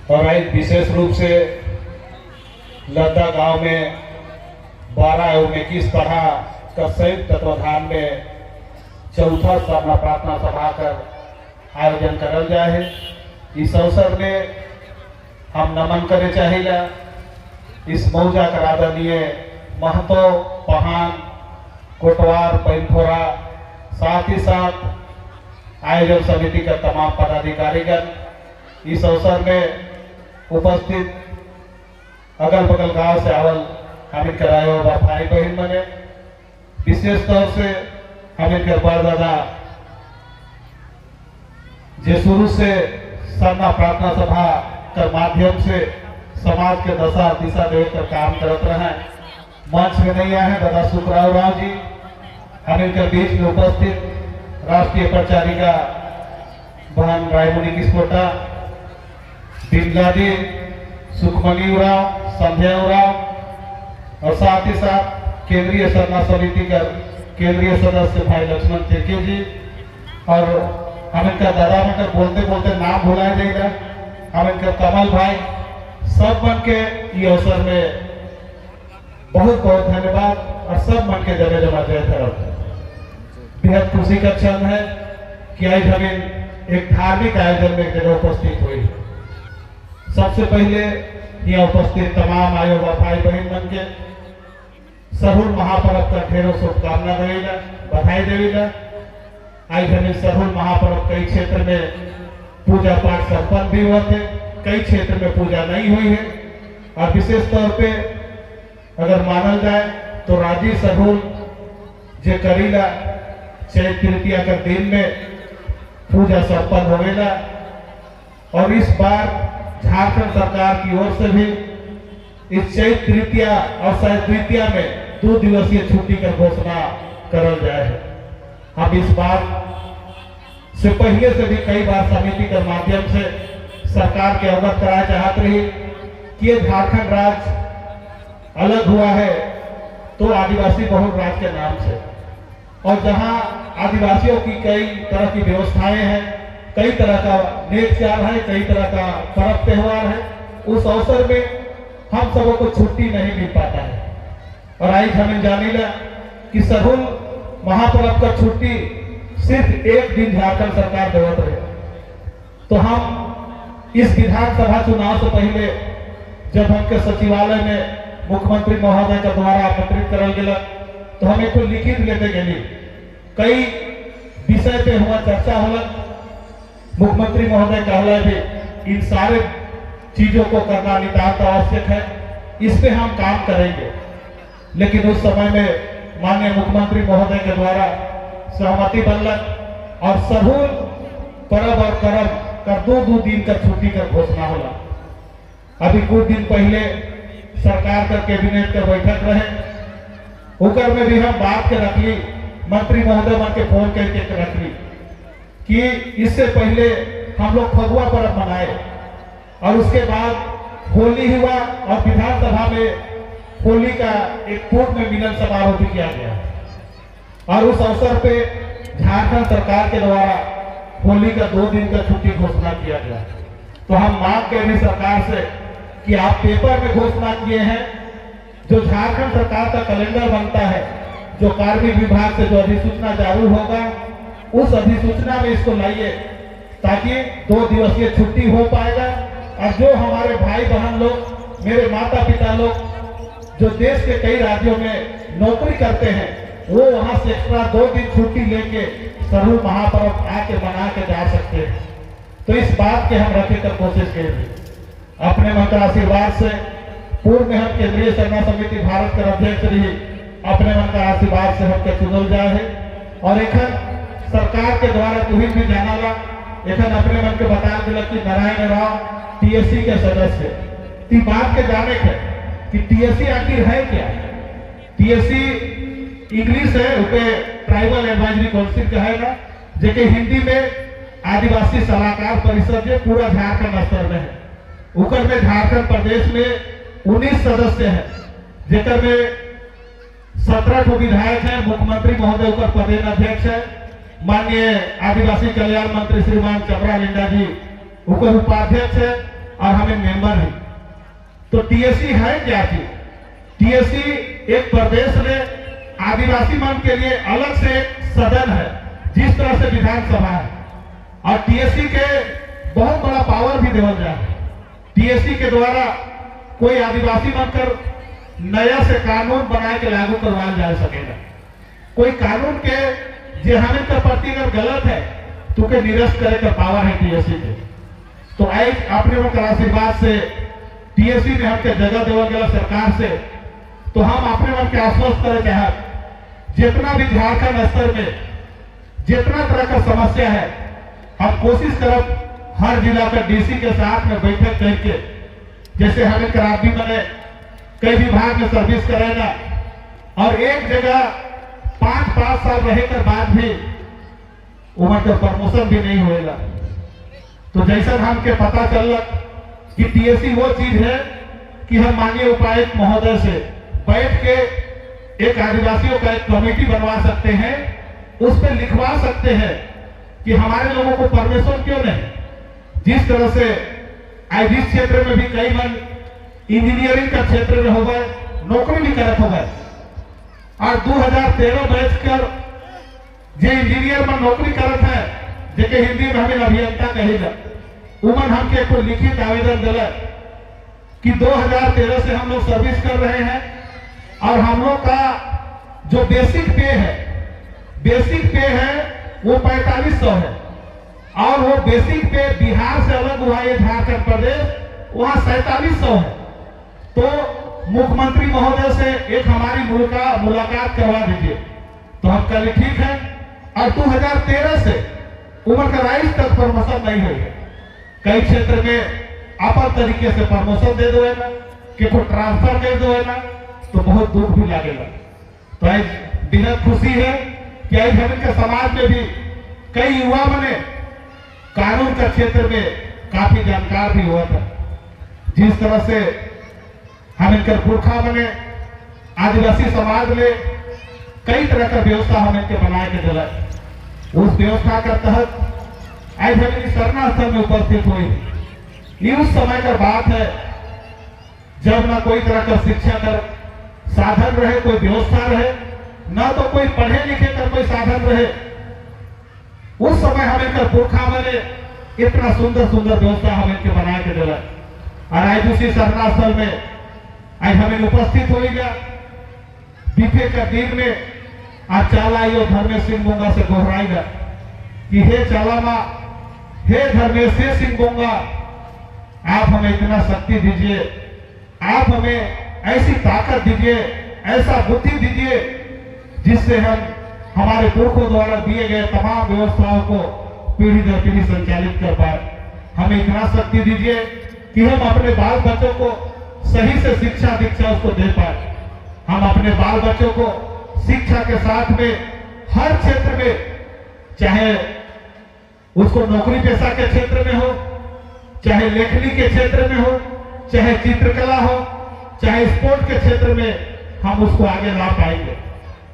और आज विशेष रूप से लद्दा गांव में 12 एवं 21 तरह का संयुक्त तत्वाधान में चौथा सरना प्रार्थना सभा कर आयोजन करल जाए है। इस अवसर में हम नमन करे चाहिए इस मौजा कर आदरणीय महतो पहान कोटवार पैनथोरा, साथ ही साथ आयोजन समिति के तमाम पदाधिकारीगण, इस अवसर में उपस्थित अगल बगल गांव से आवल हमिल कराए और भाई बहन बने, विशेष तौर से हमिल के बरदादा जो शुरू से सरना प्रार्थना सभा के माध्यम से समाज के दशा दिशा देकर काम करते रहे। मंच में नहीं आए हैं दादा सुखराव राव जी, हमिल के बीच में उपस्थित राष्ट्रीय प्रचारिका बहन रायमुनी किस्पोटा, बिमलादी सुखमनी उराव, संध्या उराव और साथ ही साथ केंद्रीय सरना समिति का केंद्रीय सदस्य भाई लक्ष्मण तिर्की जी और हम इनका दादा में बोलते बोलते नाम भुलाया जाएगा, हम इनका कमल भाई, सब मन के ये अवसर में बहुत बहुत धन्यवाद और सब मन के जगह जमा जय तरफ। बेहद खुशी का क्षण है कि आज हम एक धार्मिक आयोजन में एक जगह उपस्थित हुई। सबसे पहले यहाँ उपस्थित तमाम आयो भाई बहन मन के सरहुल महापर्व का ढेरों शुभकामना देगा, बधाई देगा। आज हमें सरहुल महापर्व कई क्षेत्र में पूजा पाठ संपन्न भी हुआ थे, कई क्षेत्र में पूजा नहीं हुई है और विशेष तौर पे अगर मानल जाए तो राजी सरहुल जे करीला चैत तृतीया का दिन में पूजा संपन्न होगा और इस बार झारखंड सरकार की ओर से भी इस चैत तृतीया और शायद द्वितीया में 2 दिवसीय छुट्टी का घोषणा करल जाए है। हम इस बार से पहले से भी कई बार समिति के माध्यम से सरकार के अवगत कराया चाहते रही कि ये झारखंड राज्य अलग हुआ है तो आदिवासी बहुल राज्य के नाम से, और जहां आदिवासियों की कई तरह की व्यवस्थाएं हैं, कई तरह का नेकचार है, कई तरह का पर्व त्योहार है, उस अवसर में हम सबों को छुट्टी नहीं मिल पाता है। और आज हमें जानीला कि सरहुल महापर्व का छुट्टी सिर्फ एक दिन झारखंड सरकार देवत रहे। तो हम इस विधानसभा चुनाव से पहले जब हमके सचिवालय में मुख्यमंत्री महोदय के द्वारा आमंत्रित करल गया तो हम एक लिखित लेते गए, कई विषय पे हुआ चर्चा होला। मुख्यमंत्री महोदय कहला भी इन सारे चीजों को करना नितांत आवश्यक है, इस पे हम काम करेंगे। लेकिन उस समय में माननीय मुख्यमंत्री महोदय के द्वारा सहमति बनलक और सरहुल पर्व और करम का 2 दिन का छुट्टी का घोषणा होला। अभी कुछ दिन पहले सरकार का कैबिनेट का बैठक रहे, उकर में भी हम बात के रखली, मंत्री महोदय मन के फोन करके रखली कि इससे पहले हम लोग फगुआ पर्व मनाए और उसके बाद होली हुआ और विधानसभा में होली का एक पूर्व में मिलन समारोह भी किया गया और उस अवसर पे झारखंड सरकार के द्वारा होली का 2 दिन का छुट्टी घोषणा किया गया। तो हम मांग कर रहे सरकार से कि आप पेपर में घोषणा किए हैं, जो झारखंड सरकार का कैलेंडर बनता है, जो कार्मिक विभाग से जो अधिसूचना जारी होगा, उस अधिसूचना में इसको लाइए ताकि 2 दिवसीय छुट्टी हो पाएगा। और जो हमारे भाई बहन लोग, मेरे माता पिता लोग जो देश के कई राज्यों में नौकरी करते हैं, वो वहां से एक्स्ट्रा 2 दिन छुट्टी लेके सरहुल महापर्व आके मना के जा सकते हैं। तो इस बात के हम रखे कर कोशिश करेंगे। अपने मन का आशीर्वाद से पूर्व में हम केंद्रीय सरना समिति भारत के अध्यक्ष रही, अपने मन का आशीर्वाद से हमके चुनल जाए है और एखन सरकार के द्वारा तुहिन भी जाना ला, एखन अपने मन के बता दिला कि नारायण राव टीएससी के सदस्य ती बात के जाने के कि टीएससी आखिर है क्या। टीएससी इंग्लिश है, उसे ट्राइबल एडवाइजरी काउंसिल का है ना, जेके हिंदी में आदिवासी सलाहकार परिषद जो पूरा झारखंड स्तर में है। उकर में झारखंड प्रदेश में 19 सदस्य हैं, जेकर में 17 विधायक हैं, मुख्यमंत्री महोदय उकर प्रदेश अध्यक्ष है, माननीय आदिवासी कल्याण मंत्री श्रीमान चमरा लिंडा जी उकर उपाध्यक्ष है और हमें मेंबर हैं। तो टीएससी है क्या चीज? टीएससी एक प्रदेश में आदिवासी मन के लिए अलग से एक सदन है, जिस तरह से विधानसभा है, और टीएससी के बहुत बड़ा पावर भी देवल जाए। टीएससी के द्वारा कोई आदिवासी बनकर नया से कानून बना के लागू करवाया जा सकेगा। कोई कानून के जे हमें के प्रति अगर गलत है तो के निरस्त करे का पावर है टीएससी के। तो आज अपने लोग आशीर्वाद से टीएससी में हमके जगह देवल गया सरकार से, तो हम अपने मन के आश्वस्त करे चाहत जितना भी झारखंड स्तर में जितना तरह का समस्या है, हम कोशिश करब हर जिला का डीसी के साथ में बैठक करके, जैसे हमें कराबी बने कई विभाग में सर्विस करेगा और एक जगह 5-5 साल रहे के बाद भी उम्र का प्रमोशन भी नहीं होएगा। तो जैसा हमके पता चल कि टीएससी वो चीज है कि हम माननीय उपायुक्त महोदय से बैठ के एक आदिवासियों का एक कमेटी बनवा सकते हैं, उस पर लिखवा सकते हैं कि हमारे लोगों को परमिशन क्यों नहीं। जिस तरह से आज इस क्षेत्र में भी कई मन इंजीनियरिंग का क्षेत्र में हो गए, नौकरी भी करत हो गए, और 2013 बैच कर जे इंजीनियर में नौकरी करत है, जेके हिंदी में हमें अभियंता कहेगा, उमन हमके को लिखित आवेदन दिला कि 2013 से हम लोग सर्विस कर रहे हैं और हम लोग का जो बेसिक पे है वो 4500 है, और वो बेसिक पे बिहार से अलग हुआ है झारखंड प्रदेश, वहां 4700 है। तो मुख्यमंत्री महोदय से एक हमारी मुलाकात करवा दीजिए। तो हम कल ठीक है, और 2013 से उम्र का राइस तक प्रमोशन नहीं हुई है। कई क्षेत्र में अपन तरीके से प्रमोशन दे दो है ना, कि कोई ट्रांसफर कर दो है ना, तो बहुत दुख भी लगेगा। तो आज बेहद खुशी है कि आज हम के समाज में भी कई युवा बने कानून का क्षेत्र में काफी जानकार भी हुआ था। जिस तरह से हम इनकर पुरखा बने आदिवासी समाज में कई तरह का व्यवस्था हम इनके बनाए के दिला, उस व्यवस्था का तहत आज हम सरना स्थल में उपस्थित हुई। ये उस समय का बात है जब ना कोई तरह का शिक्षा का साधन रहे, कोई व्यवस्था रहे, ना तो कोई पढ़े लिखे का कोई साधन रहे। उस समय हम इनका पुरखा बने इतना सुंदर सुंदर व्यवस्था हम इनके बना के दिला, और आज उसी सरना स्थल में आज हमें उपस्थित हो गया। बीते का दिन में आज चाला यो धर्मेश सिंह बोंगा से दोहराएगा कि हे चाला माँ, हे धर्मेश सिंह बोंगा, आप हमें इतना शक्ति दीजिए, आप हमें ऐसी ताकत दीजिए, ऐसा बुद्धि दीजिए जिससे हम हमारे पुरखों द्वारा दिए गए तमाम व्यवस्थाओं को पीढ़ी दर पीढ़ी संचालित कर पाए। हमें इतना शक्ति दीजिए कि हम अपने बाल बच्चों को सही से शिक्षा दीक्षा उसको दे पाए। हम अपने बाल बच्चों को शिक्षा के साथ में हर क्षेत्र में, चाहे उसको नौकरी पेशा के क्षेत्र में हो, चाहे लेखनी के क्षेत्र में हो, चाहे चित्रकला हो, चाहे स्पोर्ट के क्षेत्र में, हम उसको आगे ला पाएंगे।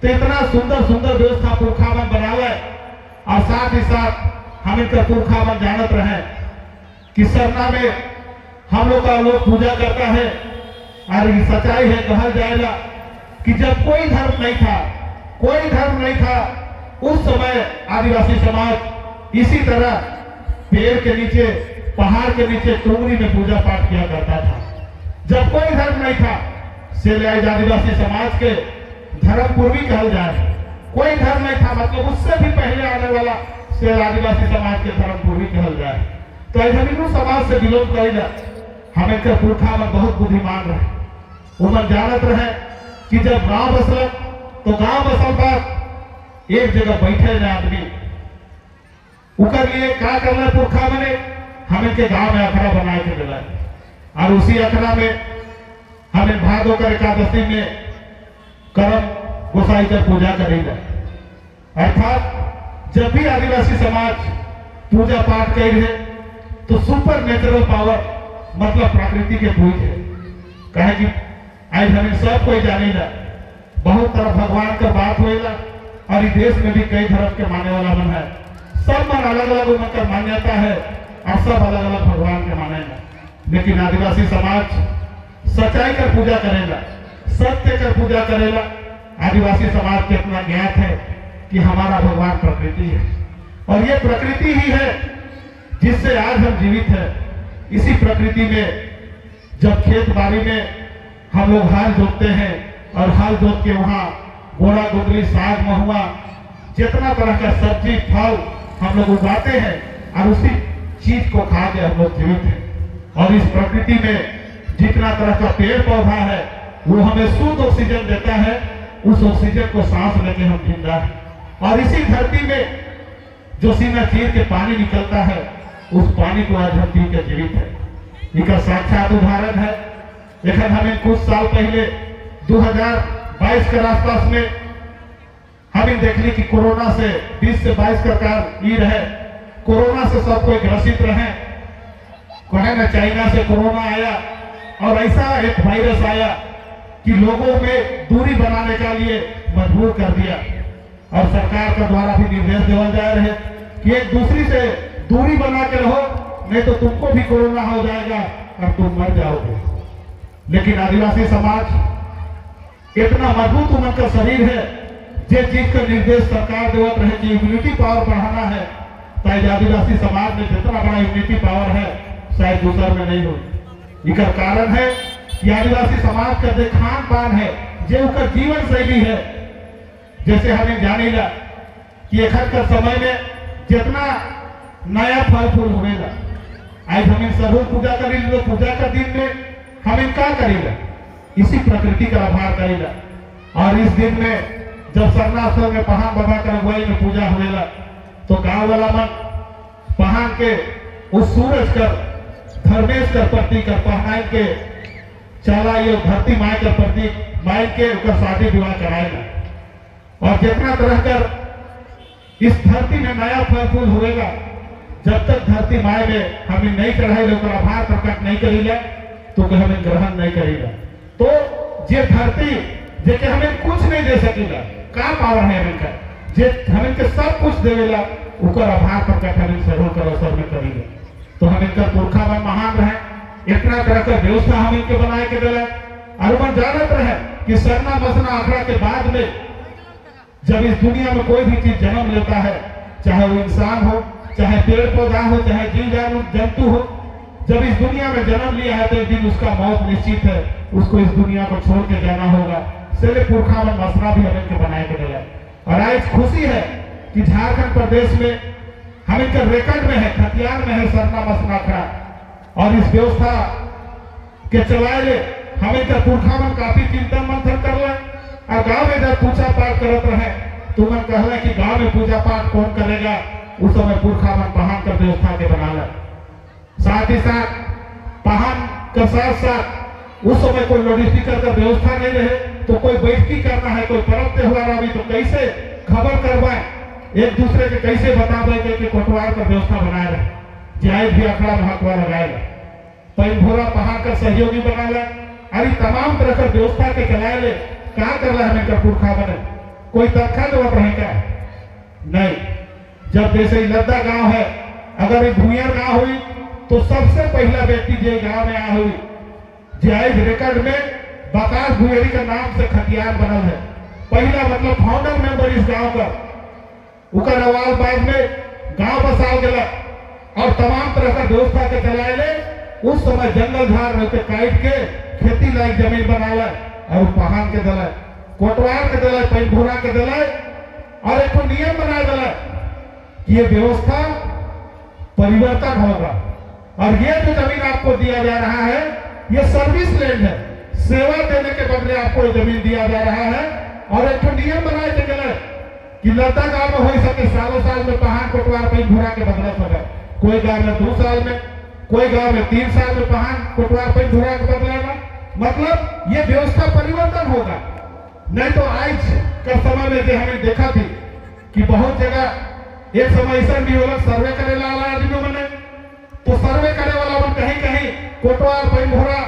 तो इतना सुंदर सुंदर व्यवस्था पुरखावन बनावे, और साथ ही साथ हम इनका पुरखावन जानत रहे कि सरना में हम लोग का लोग पूजा करता है, और ये सच्चाई है, कहा जाएगा कि जब कोई धर्म नहीं था, उस समय आदिवासी समाज इसी तरह पेड़ के नीचे, पहाड़ के नीचे, टोंगरी में पूजा पाठ किया करता था। जब कोई धर्म नहीं था, से आदिवासी समाज के धर्म पूर्वी कहल जाए, कोई धर्म नहीं था, मतलब उससे भी पहले आने वाला से आदिवासी समाज के धर्म पूर्वी कहल जाए। तो हिंदू समाज से बिलोंग करेगा। हमें के पुरखा में बहुत बुद्धिमान रहे, उमन जानत रहे कि जब गांव बसल तो गांव बसल पर एक जगह बैठे ना आदमी, उकर लिए क्या करना पुरखा बने, हमें के गांव में अखड़ा बनाए के दिला, और उसी अखड़ा में हमें भादोकर एकादशी में करम गोसाई का पूजा करेगा। अर्थात जब भी आदिवासी समाज पूजा पाठ कर रहे तो सुपर नेचुरल पावर मतलब प्रकृति के पूज है। कहे कि आज हमें सब कोई जानेगा, बहुत तरह भगवान का बात होएगा, और इस देश में भी कई धर्म के मानने वाला मन है। सब मन अलग अलग उनका मान्यता है, और सब अलग अलग भगवान के मानेगा। लेकिन आदिवासी समाज सच्चाई कर पूजा करेगा, सत्य कर पूजा करेगा। आदिवासी समाज के इतना ज्ञात है कि हमारा भगवान प्रकृति है और ये प्रकृति ही है जिससे आज हम जीवित हैं। इसी प्रकृति में जब खेत बाड़ी में हम लोग हल जोतते हैं और हल जोत के वहां गोड़ा गोदली साग महुआ जितना तरह का सब्जी फल हम लोग उगाते हैं और उसी चीज को खा के हम लोग जीवित हैं। और इस प्रकृति में जितना तरह का पेड़ पौधा है वो हमें शुद्ध ऑक्सीजन देता है, उस ऑक्सीजन को सांस लेके हम जिंदा हैं। और इसी धरती में जो सीना चीर के पानी निकलता है उस पानी को आज हम पी के जीवित है। इसका साक्षात उदाहरण है। लेकिन हमें कुछ साल पहले 2022 के आसपास में हमें देखने की कोरोना से 20 से 22 का काल ये रहे, कोरोना से सब कोई ग्रसित रहे। कहे ना चाइना से कोरोना आया और ऐसा एक वायरस आया कि लोगों में दूरी बनाने के लिए मजबूर कर दिया। और सरकार का द्वारा भी निर्देश दिया जा रहे कि एक दूसरी से दूरी बना के रहो, नहीं तो तुमको भी कोरोना हो जाएगा और तुम मर जाओगे। लेकिन आदिवासी समाज इतना मजबूत उनका शरीर है, जिस चीज का निर्देश सरकार देवत रहे कि इम्यूनिटी पावर बढ़ाना है, शायद आदिवासी समाज में जितना बड़ा इम्यूनिटी पावर है शायद दूसर में नहीं हो। इसका कारण है कि आदिवासी समाज का जो खान पान है, जो उसका जीवन शैली है। जैसे हमें जानेगा कि एक का समय में जितना नया फल फूल होगा, आज हमें सरहू पूजा करेंगे, पूजा का दिन में हमें क्या करेगा, इसी प्रकृति का आभार करेगा। और इस दिन में जब सरनास्थल में पहाड़ बाबा का अगुवाई में पूजा होगा तो गांव वाला मन पहाड़ के उस सूरज कर धर्मेश कर प्रतीक कर पहनाए के चला ये धरती माई का प्रतीक माई के उसका शादी विवाह कराएगा। और जितना तरह कर इस धरती में नया फल फूल होगा, जब तक धरती माई में हमें नहीं चढ़ाएगा, आभार प्रकट नहीं करेगा तो हमें ग्रहण नहीं करेगा। तो ये धरती जेके हमें कुछ नहीं दे सकेगा, का पावर है हमें का, जे हमें के सब कुछ देवेला, उकर आभार प्रकट हमें जरूर करो सर में करेगा। तो हमें का पुरखा में महान रहे, इतना तरह का व्यवस्था हमें के बनाए के दिला। और मन जानत रहे कि सरना बसना आखड़ा के बाद में जब इस दुनिया में कोई भी चीज जन्म लेता है, चाहे वो इंसान हो, चाहे पेड़ पौधा हो, चाहे जीव जंतु हो, जब इस दुनिया में जन्म लिया है तो एक दिन उसका मौत निश्चित है, उसको इस दुनिया को छोड़ के जाना होगा। इसलिए पुरखा में मसना भी हमें के बनाए के दिला। और आज खुशी है कि झारखंड प्रदेश में हमें के रिकॉर्ड में है, खतियान में है सरना मसना खड़ा। और इस व्यवस्था के चलाए हमें के पुरखा में काफी चिंतन मंथन कर ले। और गांव में जब पूजा पाठ करते रहे तो मन कहला कि गांव में पूजा पाठ कौन करेगा, उस समय पुरखा मन पहाड़ का व्यवस्था के बना ले। साथ ही साथ पहाड़ के साथ साथ उस समय कोई लाउडस्पीकर का व्यवस्था नहीं रहे तो कोई बैठकी करना है, कोई पर्व त्योहार अभी तो कैसे खबर करवाए, एक दूसरे के कैसे बता दे कि कोटवार का व्यवस्था बनाए रहे, जायज भी अखड़ा महत्वा लगाएगा, पैनभोरा पहाड़ का सहयोगी बना ले। अरे तमाम तरह का व्यवस्था के चलाए ले। कहा कर रहा है हमें पुरखा बने, कोई तनखा जवाब रहेगा नहीं। जब जैसे लद्दा गांव है, अगर एक भूयर गांव हुई तो सबसे पहला व्यक्ति जो गांव में आया हुई जायज रिकॉर्ड में बकास भुएरी का नाम से खतियान बनल है। पहला मतलब फाउंडर मेंबर इस गांव का, उनका नवाल बाद में गांव बसाल गया और तमाम तरह का व्यवस्था के चलाए ले। उस समय जंगल झाड़ में काट के खेती लायक जमीन बनाला और पहाड़ के दिला, कोटवार के दिला, पैनभोरा के दिला और एक नियम बना दिला कि ये व्यवस्था परिवर्तन होगा। और ये जो जमीन आपको दिया जा रहा है ये सर्विस लैंड है, सेवा देने के बदले आपको ये जमीन दिया जा रहा है। और एक नियम बनाए थे कि लद्दा गांव में हो सके सालों साल में पहाड़ कोटवार पैनभोरा के बदला सके, कोई गांव में 2 साल में, कोई गांव में 3 साल में पहाड़ कोटवार पैनभोरा के बदलेगा। मतलब ये व्यवस्था परिवर्तन होगा। नहीं तो आज का समय में जो हमें देखा थी कि बहुत जगह एक समय ऐसा भी होगा सर्वे करे वाला आदमी बने तो सर्वे करे वाला मन कहीं कहीं कोटवार पैनभोरा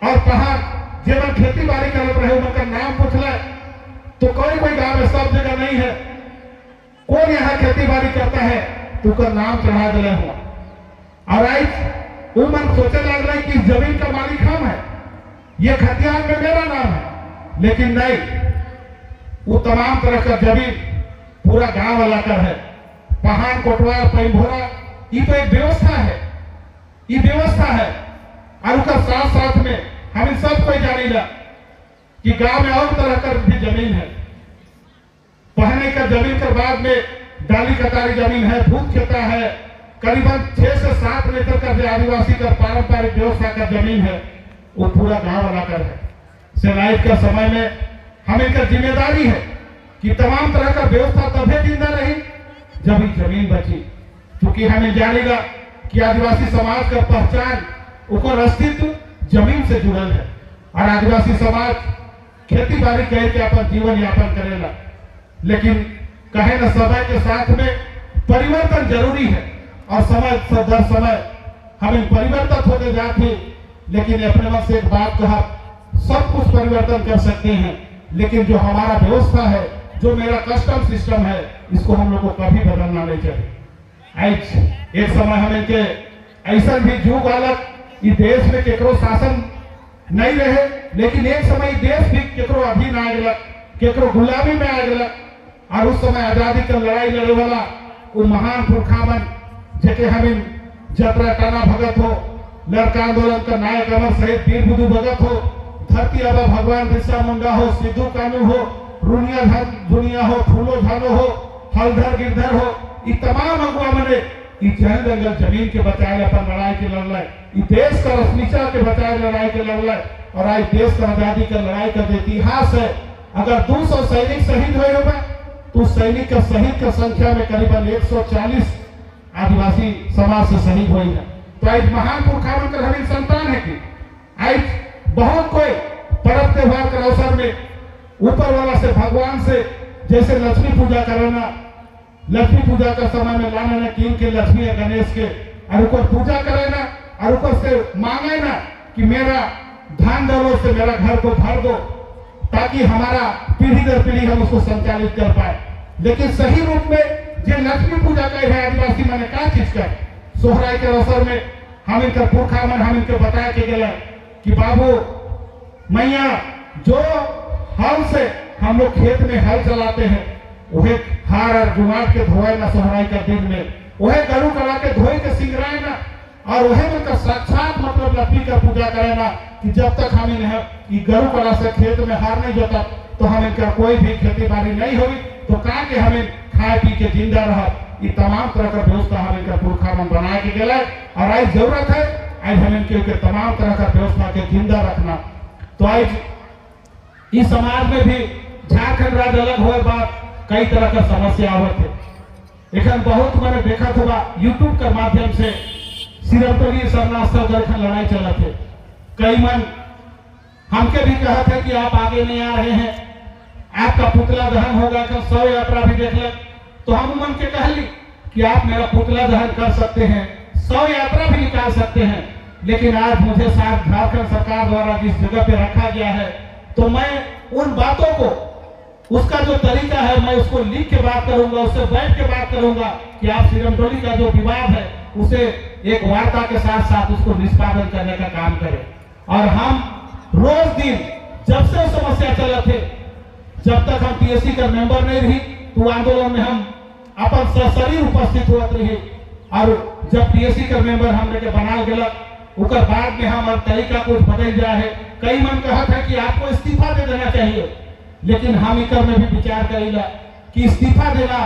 और पहाड़ जेवन खेती बाड़ी करत रहे उनका नाम पूछला तो कोई गांव में सब जगह नहीं है, कौन यहाँ खेती बाड़ी करता है तो उसका नाम चढ़ा दिया हुआ। और आज वो मन सोचे लग रहा है कि इस जमीन का मालिक हम है, ये खतियान में मेरा नाम है। लेकिन नहीं, वो तमाम तरह का जमीन पूरा गांव वाला कर है। पहाड़ कोटवार पैंभोरा ये तो एक व्यवस्था है, ये व्यवस्था है। और उसका साथ साथ में हम सब कोई जानेगा कि गांव में और तरह का भी जमीन है। पहने का जमीन के बाद में डाली कतारी जमीन है, भूत खेता है, करीबन 6 से 7 मीटर का जो आदिवासी का पारंपरिक व्यवस्था का जमीन है वो पूरा गांव वाला कर है। सेनाइट का समय में हमें का जिम्मेदारी है कि तमाम तरह का व्यवस्था तभी जिंदा रही जब ये जमीन बची। क्योंकि हमें जानेगा कि आदिवासी समाज का पहचान उसका अस्तित्व जमीन से जुड़ल है और आदिवासी समाज खेती बाड़ी कह के अपन जीवन यापन करेगा। लेकिन कहे न समय के साथ में परिवर्तन जरूरी है और समय दर समय हमें परिवर्तन होते जाते। लेकिन अपने मन से एक बात कहा, सब कुछ परिवर्तन कर सकते हैं, लेकिन जो हमारा व्यवस्था है, जो मेरा कस्टम सिस्टम है, इसको हम लोग को कभी बदलना नहीं चाहिए। आज एक समय हमें के ऐसा भी जुग अलग इस देश में केकरो शासन नहीं रहे, लेकिन एक समय देश भी केकरो अधीन आ गया, केकरो गुलामी में आ गया। और उस समय आजादी का लड़ाई लड़े वाला वो महान पुरखामन जेके हमें जतरा टाना भगत हो, लड़का आंदोलन का नायक अमर शहीद वीर बुद्धू भगत हो, धरती आबा भगवान बिरसा मुंडा हो, सिद्धू कानू हो, रुनिया धन दुनिया हो, फूलो झालो हो, हलधर गिरधर हो, ये तमाम अगुआ मने ये जन जंगल जमीन के बचाए अपन लड़ाई के लड़ रहे, ये देश का रश्मिचा के बचाए लड़ाई के लड़ रहे। और आज देश का आजादी का लड़ाई का इतिहास है। अगर 200 सैनिक शहीद हुए होगा तो सैनिक का शहीद का संख्या में करीबन 140 आदिवासी समाज से शहीद हुई है। तो आज महान पुरखावन कर हमें संतान है कि आज बहुत कोई पर्व त्योहार के अवसर में ऊपर वाला से भगवान से जैसे लक्ष्मी पूजा करना, लक्ष्मी पूजा का समय में लाना ना किन के लक्ष्मी या गणेश के और ऊपर पूजा करेना और ऊपर से मांगे ना कि मेरा धन दौलत से मेरा घर को भर दो ताकि हमारा पीढ़ी दर पीढ़ी हम उसको संचालित कर पाए। लेकिन सही रूप में जो लक्ष्मी पूजा कर रहे आदिवासी मैंने क्या चीज कर सोहराई के अवसर में हम इनका पुरखा मन हम इनके बताया के गए कि बाबू मैया जो हल से हम लोग खेत में हल चलाते हैं वह हार और जुमाट के धोए ना सोहराई का दिन में, वह गरु करा के धोए के सिंगराए ना और वह मतलब साक्षात मतलब लक्ष्मी का पूजा करे ना कि जब तक हम इन्हें गरु कला से खेत में हार नहीं जोता तो हम इनका कोई भी खेती बाड़ी नहीं हुई तो कहा कि हमें खाए पी के जिंदा रहा। ये तमाम तरह का व्यवस्था हम इनका पुरखा मन बना के गए और आज जरूरत है आज हम इनके तमाम तरह का व्यवस्था के जिंदा रखना। तो आज इस समाज में भी झारखंड राज्य अलग हुए बाद कई तरह का समस्या हुए थे। लेकिन बहुत मैंने देखा था यूट्यूब के माध्यम से सिरमटोली सरनास्थल गरखन लड़ाई चला थे। कई मन हमके भी कहा था कि आप आगे नहीं आ रहे हैं, आपका पुतला दहन होगा, कल 100 यात्रा भी देख ले तो हम मन के कह ली कि आप मेरा पुतला दहन कर सकते हैं, 100 यात्रा भी निकाल सकते हैं। लेकिन आज मुझे साथ झारखंड सरकार द्वारा जिस जगह पे रखा गया है तो मैं उन बातों को उसका जो तरीका है मैं उसको लिख के बात करूंगा, उससे बैठ के बात करूंगा कि आप सिरमटोली का जो विवाद है उसे एक वार्ता के साथ साथ उसको निष्पादन करने का काम करें। और हम रोज दिन जब से समस्या चला थे जब तक हम पीएससी का मेंबर नहीं रही तो आंदोलन में हम अपन सशरीर उपस्थित होते रहे और जब पीएससी का मेंबर हम लेके बना गया उसके बाद में हम तरीका कुछ बदल गया है। कई मन कहा था कि आपको इस्तीफा दे देना चाहिए, लेकिन हम इकर में भी विचार करेगा कि इस्तीफा देना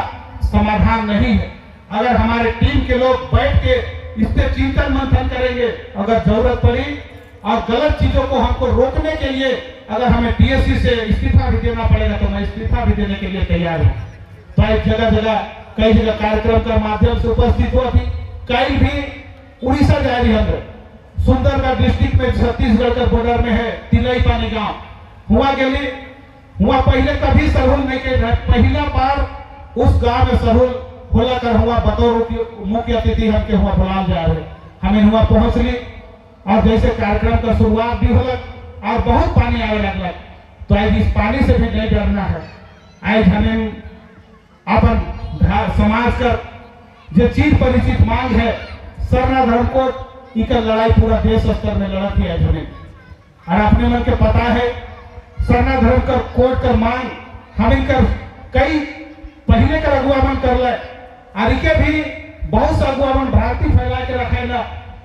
समाधान नहीं है। अगर हमारे टीम के लोग बैठ के इस पे चिंतन मंथन करेंगे, अगर जरूरत पड़ी और गलत चीजों को हमको रोकने के लिए अगर हमें पीएससी से इस्तीफा भी देना पड़ेगा तो मैं इस्तीफा भी देने के लिए तैयार हूँ। तो एक जगह जगह कई जगह कार्यक्रम के माध्यम से उपस्थित हुआ थी। कई भी उड़ीसा जा रही हम सुंदरगढ़ डिस्ट्रिक्ट में छत्तीसगढ़ के बॉर्डर में है तिलई पानी गांव हुआ के लिए हुआ पहले कभी सरहुल नहीं के पहला बार उस गांव में सरहुल खोला कर हुआ बतौर मुख्य अतिथि हम के हुआ बुलाल जा रहे हमें हुआ पहुंच ली और जैसे कार्यक्रम का शुरुआत भी हो और बहुत पानी आने लगला तो आज इस पानी से भी नहीं डरना है। आज हमें अपन समाज का जो चीज परिचित मांग है सरना धर्म कोड इकर लड़ाई पूरा देश स्तर में लड़ा थी आज हमें। और अपने मन के पता है सरना धर्म कर कोर्ट कर मांग हम इनकर कई पहले का अगुवामन कर ले और के भी बहुत सा अगुवामन भ्रांति फैला के रखे ना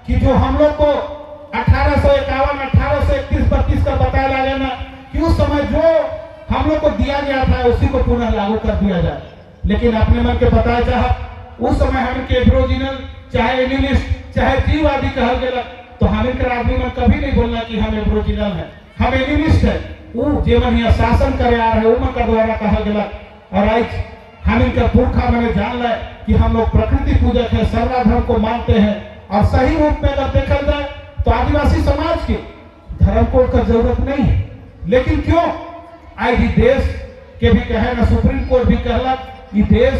कि जो हम लोग को 1851 1831 32 का बताया जा ना कि उस समय जो हम लोग को दिया गया था उसी को पुनः लागू कर दिया जाए। लेकिन अपने मन के बताया चाह उस समय हम के एब्रोजिनल चाहे एनिमिस्ट चाहे जीववादी कहल गया तो हम इनकर आदमी में कभी नहीं बोलना कि हम एब्रोजिनल है, हम एनिमिस्ट है। वो जीवन यहाँ शासन करे आ रहे उनका द्वारा कहल गया। और आज हम इनका पुरखा मैंने जान लिया कि हम लोग प्रकृति पूजक है, सरना धर्म को मानते हैं। और सही रूप में अगर देखा जाए तो आदिवासी समाज के धर्म कोड का जरूरत नहीं है। लेकिन क्यों आज ही देश के भी कहे ना सुप्रीम कोर्ट भी कहला कि देश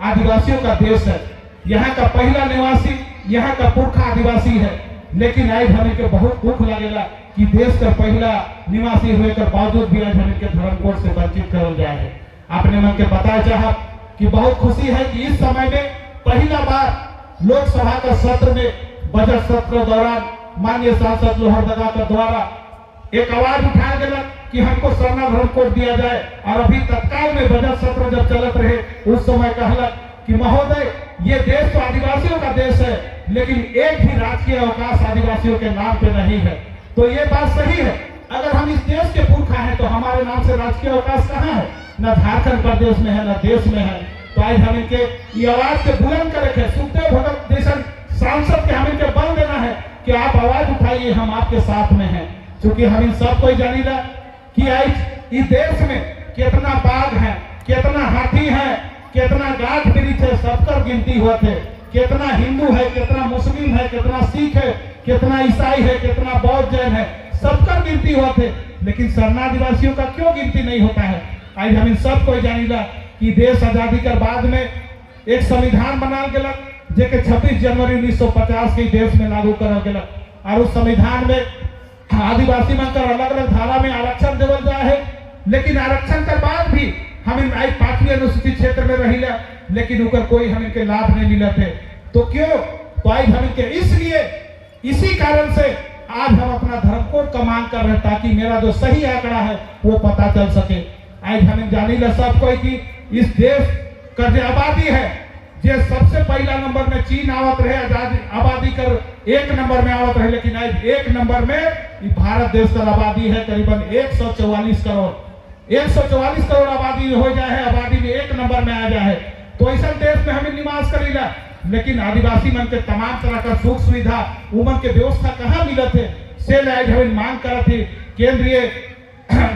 आदिवासियों का देश है, यहाँ का पहला निवासी यहाँ का पुरखा आदिवासी है। लेकिन आज हमें के बहुत दुख लगेगा कि देश का पहला निवासी होने के बावजूद भी आज हमें के धर्म कोड से वंचित कर जाए है। आपने मन के बताया चाहा कि बहुत खुशी है कि इस समय में पहला बार लोकसभा का सत्र में बजट सत्र दौरान माननीय सांसद लोहरदगा के द्वारा एक आवाज उठाया गया कि हमको सरना धर्म कोड दिया जाए। और अभी तत्काल में बजट सत्र जब चलत रहे उस समय कहला कि महोदय ये देश तो आदिवासियों का देश है लेकिन एक भी राजकीय अवकाश आदिवासियों के नाम पे नहीं है। तो ये बात सही है, अगर हम इस देश के पुरखा हैं तो हमारे नाम से राजकीय अवकाश कहाँ है? न झारखंड प्रदेश में है न देश में है। तो आज हम इनके ये आवाज के बुलंद करे सुखदेव भगत जैसा सांसद के हम इनके बल देना है कि आप आवाज उठाइए, हम आपके साथ में हैं। क्योंकि हम इन सबको जानीला कि आज इस देश में कितना बाघ है, कितना हाथी है, कितना गाछ वृक्ष है, सबकर गिनती हुआ थे। कितना हिंदू है, कितना मुस्लिम है, कितना सिख है, कितना ईसाई है, कितना बौद्ध जैन है, सबकर गिनती हुआ थे। लेकिन सरना आदिवासियों का क्यों गिनती नहीं होता है? आज हम इन सबको जानीला कि देश आजादी के बाद में एक संविधान बनाल गया जेके 26 जनवरी 1950 के देश में लागू करल गया। और उस संविधान में आदिवासी मन कर अलग अलग धारा में आरक्षण देवल जाए है। लेकिन आरक्षण के बाद भी हम आज 5वीं अनुसूचित क्षेत्र में रहिला लेकिन उनका कोई हम इनके लाभ नहीं मिला थे। तो क्यों? तो आज हम इनके इसलिए इसी कारण से आज हम अपना धर्म कोड का मांग कर रहे हैं ताकि मेरा जो सही आंकड़ा है वो पता चल सके। आज हम जानी ला सब कोई कि इस देश का जो आबादी है जो सबसे पहला नंबर में चीन आवत रहे, आबादी कर 1 नंबर में आवत रहे। लेकिन आज 1 नंबर में भारत देश का आबादी है करीबन 144 करोड़। 144 करोड़ आबादी हो जाए है, आबादी में 1 नंबर में आ जाए तो ऐसा देश में हमें निवास करेगा। लेकिन आदिवासी मन के तमाम तरह का सुख सुविधा उमन के व्यवस्था कहाँ मिलत है से आज हमें मांग करत थी केंद्रीय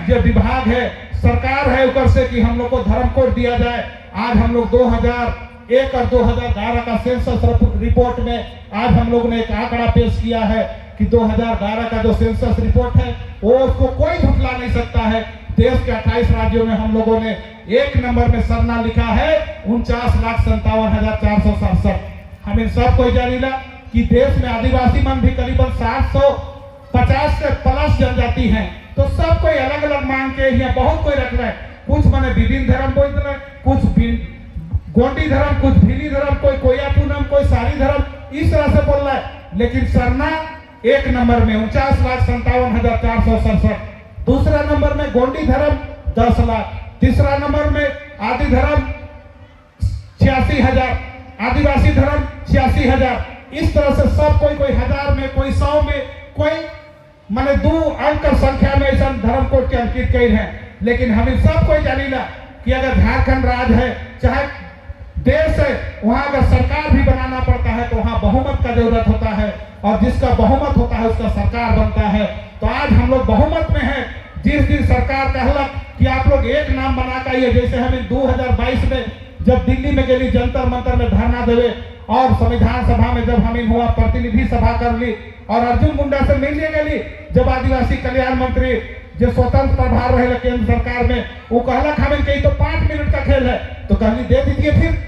जो विभाग है सरकार है ऊपर से कि हम लोग को धर्म कोड दिया जाए। आज हम लोग 2001 और 2011 का सेंसस रिपोर्ट में आज हम लोग ने एक आंकड़ा पेश किया है कि 2011 का जो सेंसस रिपोर्ट है वो उसको कोई झुठला नहीं सकता है। देश के 28 राज्यों में हम लोगों ने 1 नंबर में सरना लिखा है 49,57,467। हम इन सब को जानीला कि देश में आदिवासी मन भी करीबन 750 से प्लस जनजाति हैं। तो सब कोई अलग अलग मांग के यहाँ बहुत कोई रख रहा है। कुछ माने विभिन्न धर्म बोल रहे, कुछ गोंडी धर्म, कुछ भीली धर्म, कोई कोया पूनम, कोई सारी धर्म, इस तरह से बोल रहा है। लेकिन सरना 1 नंबर में 49,57,467। दूसरा नंबर में गोंडी धर्म 10 लाख, तीसरा नंबर में आदि धर्म 86,000, आदिवासी धर्म 86,000। इस तरह से सब कोई 1000 में, कोई 100 में, कोई माने 2 अंक संख्या में ऐसा धर्म कोड के अंकित कई हैं। लेकिन हम इन सब को जानीला कि अगर झारखंड राज्य है चाहे देश है वहां अगर सरकार भी बनाना पड़ता है तो वहां बहुमत का जरूरत होता है और जिसका बहुमत होता है उसका सरकार बनता है। तो आज हम लोग बहुमत में हैं। जिस दिन सरकार कहलक कि आप लोग एक नाम बना कर आइए, जैसे हमें 2022 में जब दिल्ली में गई जंतर मंतर में धरना देवे और संविधान सभा में जब हम हुआ प्रतिनिधि सभा कर ली और अर्जुन मुंडा से मिलने गई जब आदिवासी कल्याण मंत्री जो स्वतंत्र प्रभार रहे केंद्र सरकार में वो कहलक हमें कही तो 5 मिनट का खेल है तो कहली दे दीजिए। फिर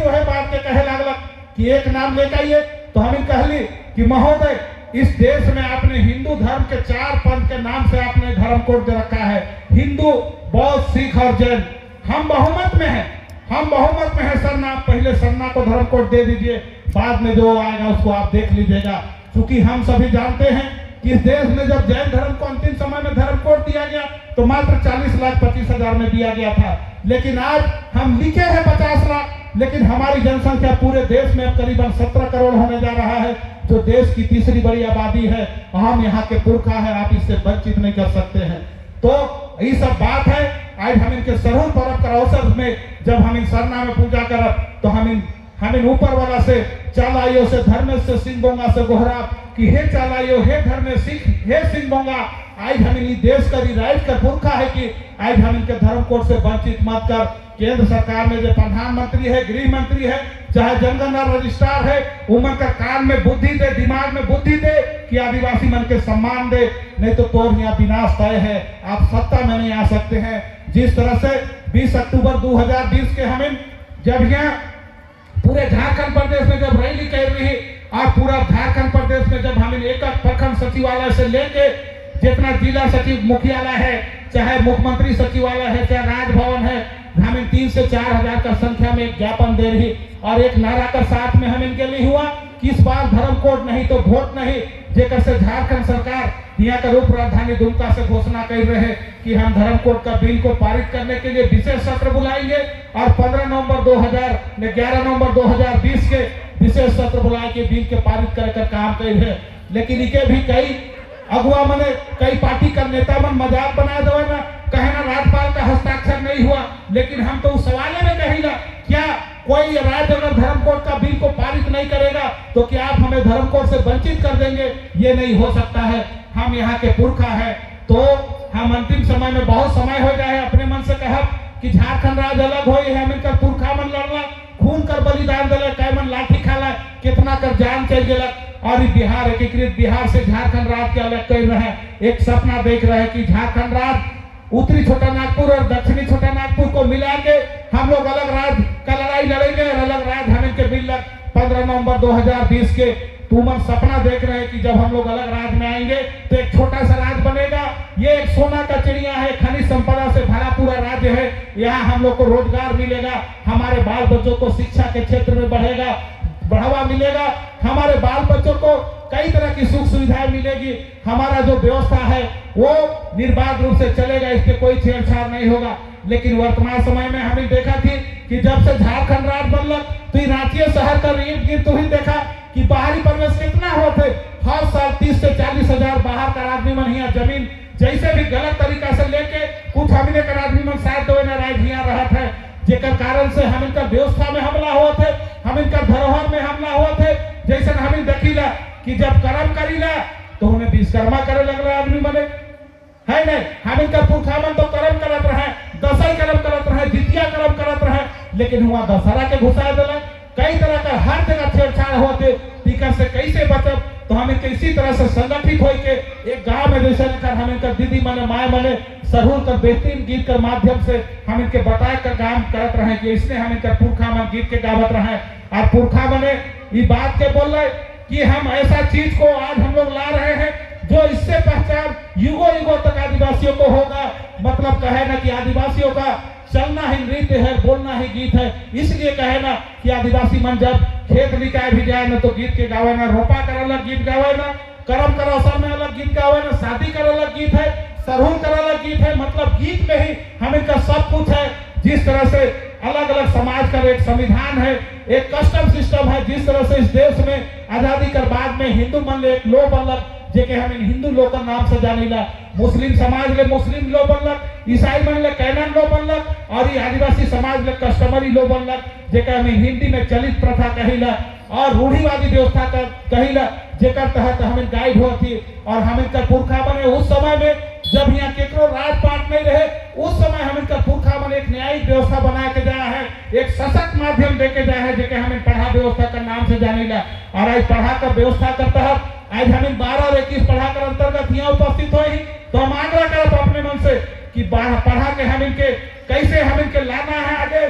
वह बात के कहे लागलक कि एक नाम लेकर आइए। तो हम कहली कि महोदय इस देश में आपने हिंदू धर्म के 4 पंथ के नाम से आपने धर्म कोड दे रखा है, हिंदू, बौद्ध, सिख और जैन। हम बहुमत में हैं, हम बहुमत में हैं। सरना पहले सरना को धर्म कोड दे दीजिए। बाद में जो आएगा उसको आप देख लीजिएगा। क्योंकि हम सभी जानते हैं कि इस देश में जब जैन धर्म को अंतिम समय में धर्म कोड दिया गया तो मात्र 40,25,000 में दिया गया था, लेकिन आज हम लिखे हैं 50 लाख, लेकिन हमारी जनसंख्या पूरे देश में अब करीबन 17 करोड़ होने जा रहा है, जो देश की तीसरी बड़ी आबादी है। हम यहाँ के पुरखा है, आप इससे वंचित नहीं कर सकते हैं। तो ये सब बात है। आज हम इनके सरहू पर्व कर अवसर में जब हम इन सरना में पूजा करब तो हम इन ऊपर वाला से चालाइयो से धर्म से सिंह बोंगा से गोहरा कि हे चालाइयो हे धर्म सिख हे सिंह बोंगा। आज हम इन देश का राइट का पुरखा है कि आज हम इनके धर्म कोड से वंचित मत कर। केंद्र सरकार में जो प्रधानमंत्री है, गृह मंत्री है, चाहे जनगणना रजिस्ट्रार है, उमन का कान में बुद्धि दे, दिमाग में बुद्धि दे कि आदिवासी मन के सम्मान दे, नहीं तो तोर यहाँ विनाश तय है। आप सत्ता में नहीं आ सकते हैं। जिस तरह से 20 अक्टूबर 2020 के हम जब यहाँ पूरे झारखंड प्रदेश में जब रैली कर रही और पूरा झारखंड प्रदेश में जब हम एक प्रखंड सचिवालय से लेके जितना जिला सचिव मुख्यालय है, चाहे मुख्यमंत्री सचिवालय है, चाहे राजभवन है, हम 3 से 4 हजार का संख्या में एक ज्ञापन दे रही और एक नारा का साथ में हम इनके लिए हुआ कि इस बार धर्म कोड नहीं तो वोट नहीं। जेकर से झारखंड सरकार यहाँ का रूप राजधानी दुमका से घोषणा कर रहे हैं कि हम धर्म कोड का बिल को पारित करने के लिए विशेष सत्र बुलाएंगे और 15 नवंबर 11 नवंबर 2020 के विशेष सत्र बुलाए के बिल के पारित कर काम कर रहे। लेकिन इनके भी कई अगुआ मने कई पार्टी का नेता मन मजाक बना दो ना, कहे ना राज्यपाल का हस्ताक्षर नहीं हुआ, लेकिन हम तो उस सवाल में कहेगा क्या कोई राज्य अगर धर्म कोड का बिल को पारित नहीं करेगा तो क्या आप हमें धर्म कोड से वंचित कर देंगे? ये नहीं हो सकता है। हम यहाँ के पुरखा है, तो हम अंतिम समय में बहुत समय हो जाए अपने मन से कहा कि झारखंड राज्य अलग हो, हम इनका पुरखा मन लड़ला, खून कर बलिदान दिला, कै मन लाठी खाला, कितना कर जान चल गया और बिहार एकीकृत बिहार से झारखंड राज्य के अलग कर रहे हैं। एक सपना देख रहे हैं कि झारखंड राज्य उत्तरी छोटा नागपुर और दक्षिणी छोटा नागपुर को मिला के हम लोग अलग राज्य का लड़ाई लड़ेंगे और अलग राज्य हमें के बिल 15 नवंबर 2020 के तुमन सपना देख रहे हैं कि जब हम लोग अलग राज्य में आएंगे तो एक छोटा सा राज्य बनेगा। ये एक सोना का चिड़िया है, खनिज संपदा से भरा पूरा राज्य है। यहाँ हम लोग को रोजगार मिलेगा, हमारे बाल बच्चों को शिक्षा के क्षेत्र में बढ़ावा मिलेगा, हमारे बाल बच्चों को कई तरह की सुख सुविधाएं मिलेगी, हमारा जो व्यवस्था है वो निर्बाध रूप से चलेगा, इसके कोई छेड़छाड़ नहीं होगा। लेकिन वर्तमान समय में हमने देखा थी कि जब से झारखंड राज्य बनल तो रांची शहर का इर्द गिर्द तो ही देखा कि बाहरी प्रवेश कितना होते, हर साल 30 से 40 हजार बाहर का आदमी मन यहाँ जमीन जैसे भी गलत तरीका से लेके कुछ हमने का आदमी मन शायद दो राज्य यहाँ रहा था, जेकर कारण से हम इनका व्यवस्था में हमला हुआ थे, हम इनका धरोहर में हमला हुआ थे। जैसे हम देखीला कि जब कर्म करीला तो उन्हें विश्वकर्मा करे लगला आदमी बने है नहीं, हम इनका पुरखा मन तो कर्म करत रहे, दसई कर्म करत रहे, जितिया कर्म करत रहे, लेकिन हुआ दशहरा के घुसा दिला। कई तरह का हर जगह छेड़छाड़ होते, टीका से कैसे बचब तो हम इसी तरह से संगठित होकर एक गांव में जैसे हम इनका दीदी मने माए मने सरहुल कर बेहतरीन गीत के माध्यम से हम इनके बताए कर काम करत रहे कि इसने हम इनका पुरखा मन गीत के गावत रहे और पुरखा मने ये बात के बोल रहे कि हम ऐसा चीज को आज हम लोग ला रहे हैं जो इससे पहचान युगों युगों तक आदिवासियों को होगा। मतलब कहे ना कि आदिवासियों का चलना ही नृत्य है, बोलना ही गीत है। इसलिए कहे ना कि आदिवासी मन जब खेत निकाय भी जाए ना तो गीत के गावे ना, रोपा कर अलग गीत गावे ना, कर्म कर अवसर में अलग गीत गावे ना, शादी कर अलग गीत है, सरहुल कर अलग गीत है। मतलब गीत में ही हम इनका सब कुछ है। जिस तरह से अलग अलग समाज का एक संविधान है, एक कस्टम सिस्टम है, जिस तरह से इस देश में आजादी के बाद में हिंदू मन एक लो बनल जेके हम हिंदू लोक नाम से जानीला, मुस्लिम समाज ले मुस्लिम लो बनलक, ईसाई मन ले कैनन लो बनलक और ये आदिवासी समाज ले कस्टमरी लो बनलक जेके हम हिंदी में चलित प्रथा कहिला और रूढ़िवादी व्यवस्था का कहिला, जेकर तहत हमें गाइड होती और हम इनका पुरखा बने। उस समय में जब यहाँ केकरो राजपाट नहीं रहे, उस समय हम इनका पुरखा बने एक न्यायिक व्यवस्था बना के जाया है, एक सशक्त माध्यम देके जाया है जेके हमें पढ़ा व्यवस्था का नाम से जानीला। और आज पढ़ा का व्यवस्था का तहत आज हम 12 और 21 पढ़ा कर अंतर्गत यहाँ उपस्थित हुए ही तो हम आग्रह करते अपने मन से कि पढ़ा के हम इनके कैसे हम इनके लाना है आगे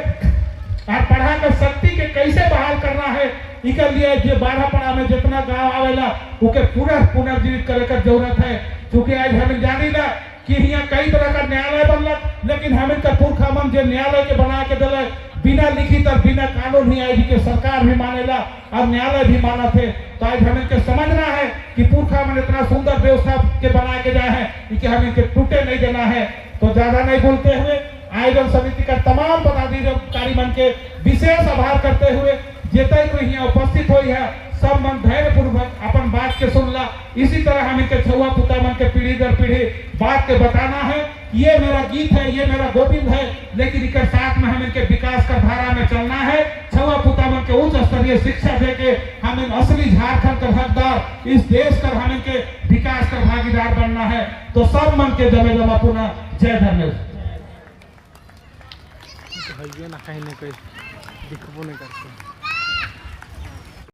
और पढ़ा कर शक्ति के कैसे बहाल करना है। इसके लिए जो 12 पढ़ा में जितना गांव आवेला उके पुनर्जीवित करे का जरूरत है। क्योंकि आज हम जानीला कि यहाँ कई तरह का न्यायालय बनल, लेकिन हम इनका पुरखा मन जो न्यायालय के बना के दिले बिना लिखित और बिना कानून ही आई के सरकार भी मानेला और न्यायालय भी माना थे। तो आज हमें के समझना है कि पुरखा में इतना सुंदर व्यवस्था के बना के जाए हैं कि हमें के टूटे नहीं देना है। तो ज्यादा नहीं बोलते हुए आयोजन समिति का तमाम पदाधिकारी मन के विशेष आभार करते हुए जेते कोई यहाँ उपस्थित हुई है सब मन धैर्य पूर्वक अपन बात के सुनला। इसी तरह हमें के छुआ पुता मन के पीढ़ी दर पीढ़ी बात के बताना है। ये मेरा गीत है, ये मेरा गोविंद है, लेकिन इसके साथ में हमें के विकास का धारा में चलना है। छुआ पुता मन के उच्च स्तरीय शिक्षा दे के हमें असली झारखंड का हकदार, इस देश का हमें के विकास का भागीदार बनना है। तो सब मन के जमे जमा पुनः जय धन्यवाद। ना कहीं ना कहीं दिखबो नहीं करते।